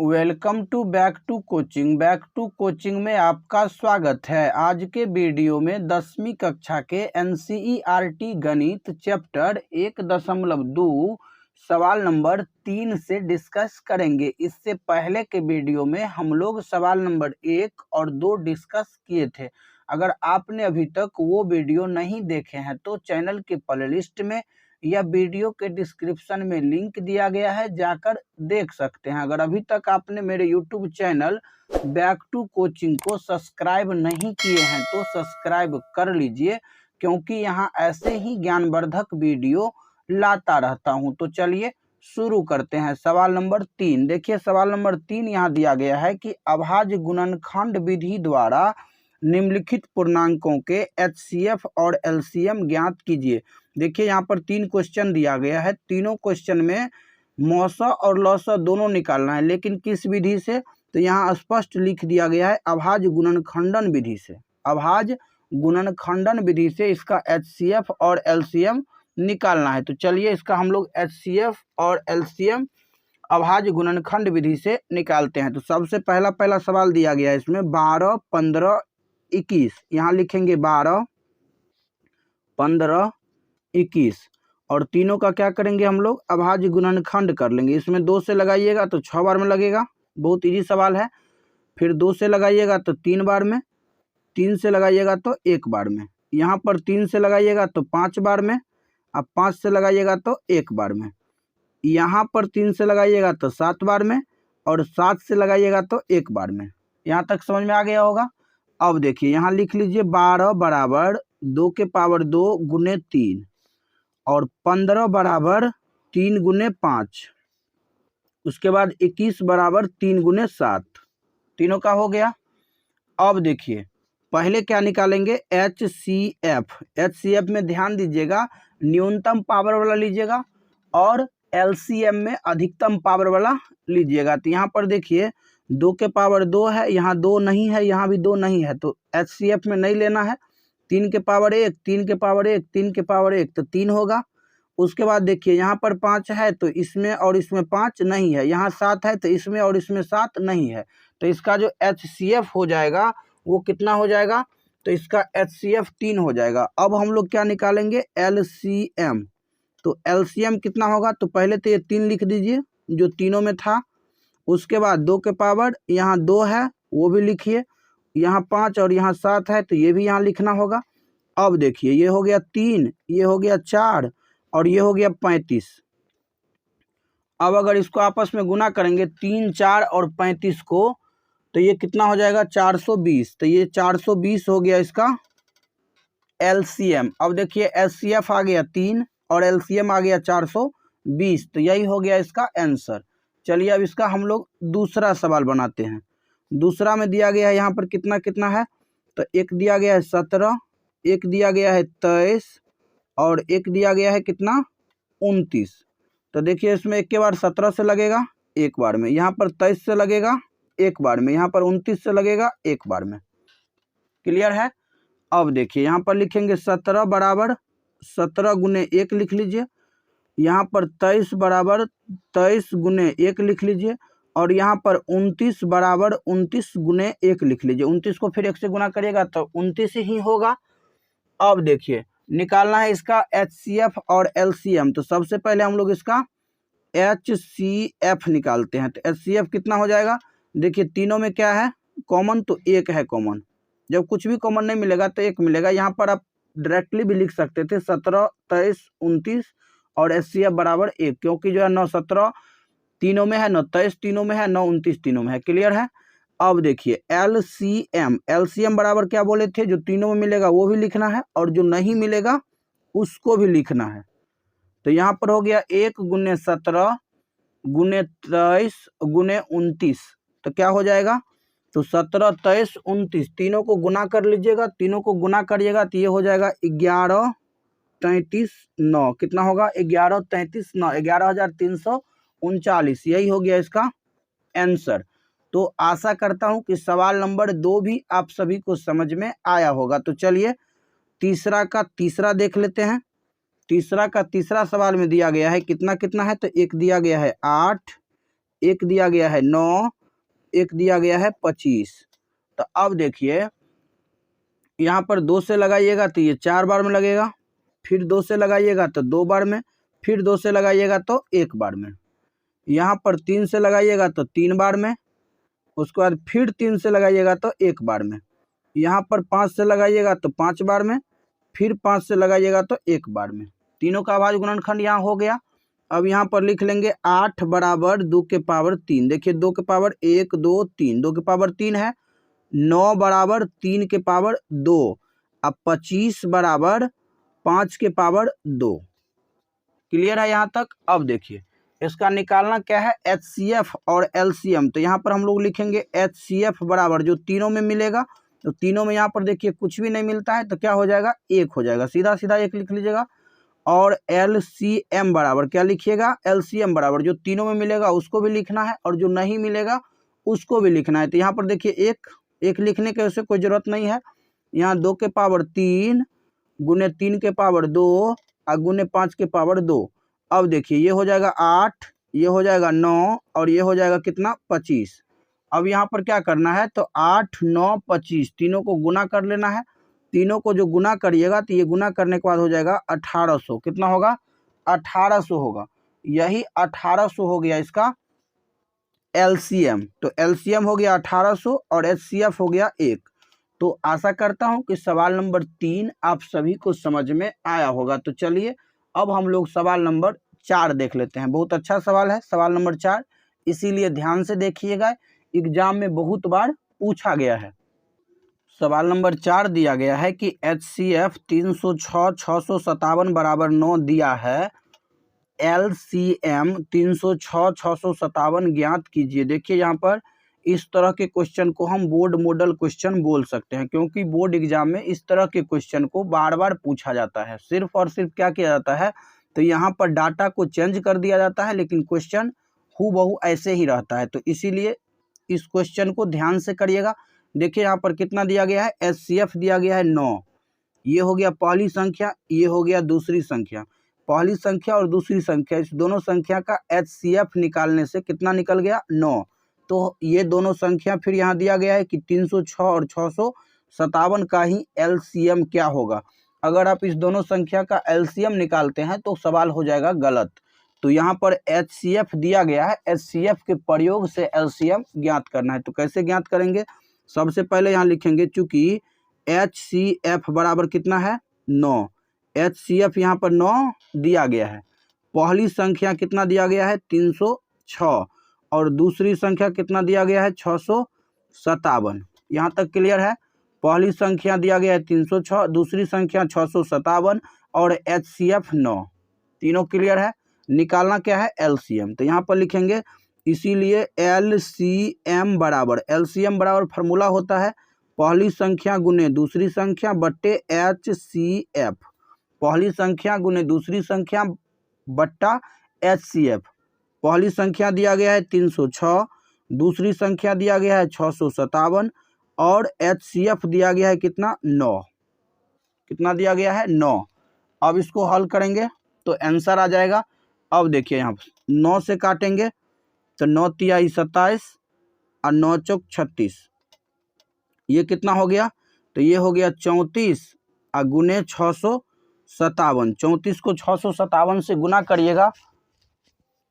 Welcome to back to coaching में आपका स्वागत है। आज के वीडियो में 10वीं कक्षा के NCERT गणित चैप्टर 1.2 सवाल नंबर 3 से डिस्कस करेंगे। इससे पहले के वीडियो में हम लोग सवाल नंबर 1 और 2 डिस्कस किए थे। अगर आपने अभी तक वो वीडियो नहीं देखे हैं तो चैनल के प्लेलिस्ट में या वीडियो के डिस्क्रिप्शन में लिंक दिया गया है, जाकर देख सकते हैं। अगर अभी तक आपने मेरे YouTube channel back to coaching को सब्सक्राइब नहीं किए हैं तो सब्सक्राइब कर लीजिए, क्योंकि यहाँ ऐसे ही ज्ञानवर्धक वीडियो लाता रहता हूँ। तो चलिए शुरू करते हैं। सवाल नंबर 3 देखिए। सवाल नंबर 3 यहाँ दिया गया है कि अभाज्य गुणनखंड विधि द्वारा निम्नलिखित पूर्णांकों के HCF और LCM ज्ञात कीजिए। देखिए यहाँ पर 3 क्वेश्चन दिया गया है। तीनों क्वेश्चन में मौसा और लौसा दोनों निकालना है, लेकिन किस विधि से? तो यहाँ स्पष्ट लिख दिया गया है अभाज्य गुणनखंडन विधि से। अभाज्य गुणनखंडन विधि से इसका HCF और LCM निकालना है। तो चलिए इसका हम लोग HCF और LCM अभाज्य गुणनखंड विधि से निकालते हैं। तो सबसे पहला सवाल दिया गया है इसमें 12, 15, 21। यहाँ लिखेंगे 12, 15, 21 और तीनों का क्या करेंगे हम लोग? अभाज्य गुणनखंड कर लेंगे। इसमें 2 से लगाइएगा तो 6 बार में लगेगा, बहुत इजी सवाल है। फिर 2 से लगाइएगा तो 3 बार में, 3 से लगाइएगा तो 1 बार में। यहाँ पर 3 से लगाइएगा तो 5 बार में, अब 5 से लगाइएगा तो 1 बार में। यहाँ पर 3 से लगाइएगा तो 7 बार में और 7 से लगाइएगा तो 1 बार में। यहाँ तक समझ में आ गया होगा। अब देखिए यहाँ लिख लीजिए 12 बराबर 2 के पावर 2 गुने 3 और 15 बराबर 3 गुने 5। उसके बाद 21 बराबर 3 गुने 7। तीनों का हो गया। अब देखिए पहले क्या निकालेंगे? HCF। HCF में ध्यान दीजिएगा न्यूनतम पावर वाला लीजिएगा और LCM में अधिकतम पावर वाला लीजिएगा। तो यहाँ पर देखिए 2 के पावर 2 है, यहाँ 2 नहीं है, यहाँ भी 2 नहीं है, तो HCF में नहीं लेना है। 3 के पावर 1, 3 के पावर 1, 3 के पावर 1 तो 3 होगा। उसके बाद देखिए यहाँ पर 5 है तो इसमें और इसमें 5 नहीं है, यहाँ 7 है तो इसमें और इसमें 7 नहीं है। तो इसका जो HCF हो जाएगा वो कितना हो जाएगा? तो इसका HCF 3 हो जाएगा। अब हम लोग क्या निकालेंगे? LCM। तो LCM कितना होगा? तो पहले तो ये 3 लिख दीजिए जो तीनों में था। उसके बाद 2 के पावर यहाँ 2 है वो भी लिखिए, यहाँ 5 और यहाँ 7 है तो ये भी यहाँ लिखना होगा। अब देखिए ये हो गया 3, ये हो गया 4 और ये हो गया 35। अब अगर इसको आपस में गुना करेंगे 3, 4 और 35 को तो ये कितना हो जाएगा? 420। तो ये 420 हो गया इसका LCM। अब देखिए HCF आ गया 3 और LCM आ गया 420, तो यही हो गया इसका आंसर। चलिए अब इसका हम लोग दूसरा सवाल बनाते हैं। दूसरा में दिया गया है यहाँ पर कितना कितना है? तो एक दिया गया है 17, एक दिया गया है 23 और एक दिया गया है कितना? 29। तो देखिए इसमें एक के बार 17 से लगेगा 1 बार में, यहाँ पर 23 से लगेगा 1 बार में, यहाँ पर 29 से लगेगा 1 बार में। क्लियर है? अब देखिए यहाँ पर लिखेंगे 17 बराबर 17 गुने 1 लिख लीजिए, यहाँ पर 23 बराबर 23 गुने 1 लिख लीजिए और यहाँ पर 29 बराबर 29 गुने 1 लिख लीजिए। 29 को फिर 1 से गुना करिएगा तो 29 ही होगा। अब देखिए निकालना है इसका HCF और LCM। तो सबसे पहले हम लोग इसका HCF निकालते हैं। तो HCF कितना हो जाएगा? देखिए तीनों में क्या है कॉमन? तो 1 है कॉमन। जब कुछ भी कॉमन नहीं मिलेगा तो 1 मिलेगा। यहाँ पर आप डायरेक्टली भी लिख सकते थे 17, 23, 29 और HCF बराबर 1, क्योंकि जो है 9, 17 तीनों में है, 9, 23 तीनों में है, 9, 29 तीनों में है। क्लियर है? अब देखिए LCM। LCM बराबर क्या बोले थे? जो तीनों में मिलेगा वो भी लिखना है और जो नहीं मिलेगा उसको भी लिखना है। तो यहाँ पर हो गया 1 गुने 17 गुने 23 गुने 29। तो क्या हो जाएगा? तो 17, 23, 29 तीनों को गुना कर लीजिएगा। तीनों को गुना करिएगा तो ये हो जाएगा 11, 33, 9। कितना होगा? 11, 33, 9, 11,339। यही हो गया इसका आंसर। तो आशा करता हूं कि सवाल नंबर 2 भी आप सभी को समझ में आया होगा। तो चलिए तीसरा का तीसरा देख लेते हैं। तीसरा का तीसरा सवाल में दिया गया है कितना कितना है? तो एक दिया गया है 8, एक दिया गया है 9, एक दिया गया है 25। तो अब देखिए यहाँ पर 2 से लगाइएगा तो ये 4 बार में लगेगा, फिर 2 से लगाइएगा तो 2 बार में, फिर 2 से लगाइएगा तो 1 बार में। यहाँ पर 3 से लगाइएगा तो 3 बार में, उसके बाद फिर 3 से लगाइएगा तो 1 बार में। यहाँ पर 5 से लगाइएगा तो 5 बार में, फिर 5 से लगाइएगा तो 1 बार में। तीनों का अभाज्य गुणनखंड यहाँ हो गया। अब यहाँ पर लिख लेंगे 8 बराबर 2 के पावर 3। देखिए 2 के पावर 1 2 3, 2 के पावर 3 है। 9 बराबर 3 के पावर 2। अब 25 बराबर 5 के पावर 2। क्लियर है यहाँ तक? अब देखिए इसका निकालना क्या है, HCF और LCM। तो यहाँ पर हम लोग लिखेंगे HCF बराबर जो तीनों में मिलेगा, तो तीनों में यहाँ पर देखिए कुछ भी नहीं मिलता है तो क्या हो जाएगा, 1 हो जाएगा, सीधा सीधा 1 लिख लीजिएगा। और LCM बराबर क्या लिखिएगा, LCM बराबर जो तीनों में मिलेगा उसको भी लिखना है और जो नहीं मिलेगा उसको भी लिखना है। तो यहाँ पर देखिए एक लिखने के उसे कोई जरूरत नहीं है। यहाँ 2 के पावर 3 गुने 3 के पावर 2 और गुने 5 के पावर 2। अब देखिए ये हो जाएगा 8, ये हो जाएगा 9 और ये हो जाएगा कितना, 25। अब यहाँ पर क्या करना है, तो 8 9 25 तीनों को गुना कर लेना है। तीनों को जो गुना करिएगा तो ये गुना करने के बाद हो जाएगा 1800। कितना होगा, 1800 होगा। यही 1800 हो गया इसका LCM। तो LCM हो गया 1800 और HCF हो गया 1। तो आशा करता हूं कि सवाल नंबर 3 आप सभी को समझ में आया होगा। तो चलिए अब हम लोग सवाल नंबर 4 देख लेते हैं। बहुत अच्छा सवाल है सवाल नंबर 4, इसीलिए ध्यान से देखिएगा, एग्जाम में बहुत बार पूछा गया है। सवाल नंबर 4 दिया गया है कि HCF 306 657 बराबर 9 दिया है, LCM 306 657 ज्ञात कीजिए। देखिए यहाँ पर इस तरह के क्वेश्चन को हम बोर्ड मॉडल क्वेश्चन बोल सकते हैं, क्योंकि बोर्ड एग्जाम में इस तरह के क्वेश्चन को बार बार पूछा जाता है। सिर्फ और सिर्फ क्या किया जाता है, तो यहाँ पर डाटा को चेंज कर दिया जाता है, लेकिन क्वेश्चन हूबहू ऐसे ही रहता है। तो इसीलिए इस क्वेश्चन को ध्यान से करिएगा। देखिए यहाँ पर कितना दिया गया है, HCF दिया गया है 9। ये हो गया पहली संख्या, ये हो गया दूसरी संख्या। पहली संख्या और दूसरी संख्या, इस दोनों संख्या का HCF निकालने से कितना निकल गया, 9। तो ये दोनों संख्या फिर यहाँ दिया गया है कि 306 और 657 का ही LCM क्या होगा। अगर आप इस दोनों संख्या का LCM निकालते हैं तो सवाल हो जाएगा गलत। तो यहाँ पर HCF दिया गया है, HCF के प्रयोग से LCM ज्ञात करना है। तो कैसे ज्ञात करेंगे, सबसे पहले यहाँ लिखेंगे चूंकि HCF बराबर कितना है, 9। HCF यहाँ पर 9 दिया गया है। पहली संख्या कितना दिया गया है, 306 और दूसरी संख्या कितना दिया गया है, 657। यहाँ तक क्लियर है। पहली संख्या दिया गया है 306, दूसरी संख्या 657 और HCF 9, तीनों क्लियर है। निकालना क्या है, LCM। तो यहाँ पर लिखेंगे इसीलिए LCM बराबर फार्मूला होता है पहली संख्या गुने दूसरी संख्या बट्टे HCF। पहली संख्या गुने दूसरी संख्या बट्टा HCF। पहली संख्या दिया गया है 306, दूसरी संख्या दिया गया है 657 और HCF दिया गया है कितना, 9। कितना दिया गया है, 9। अब इसको हल करेंगे तो आंसर आ जाएगा। अब देखिए यहाँ पर 9 से काटेंगे तो 9 तिहाई 27 और 9 चौक 36, ये कितना हो गया, तो ये हो गया 34 और गुने 657। 34 को 657 से गुना करिएगा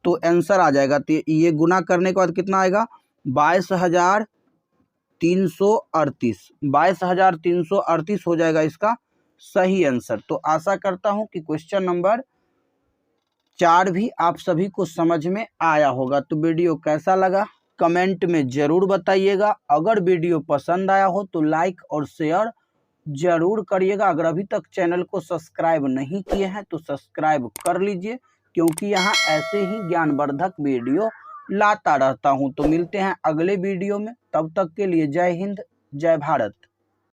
तो आंसर आ जाएगा। तो ये गुना करने के बाद कितना आएगा, 22,338। 22,338 हो जाएगा इसका सही आंसर। तो आशा करता हूं कि क्वेश्चन नंबर 4 भी आप सभी को समझ में आया होगा। तो वीडियो कैसा लगा कमेंट में जरूर बताइएगा। अगर वीडियो पसंद आया हो तो लाइक और शेयर जरूर करिएगा। अगर अभी तक चैनल को सब्सक्राइब नहीं किए हैं तो सब्सक्राइब कर लीजिए, क्योंकि यहाँ ऐसे ही ज्ञानवर्धक वीडियो लाता रहता हूँ। तो मिलते हैं अगले वीडियो में, तब तक के लिए जय हिंद जय भारत।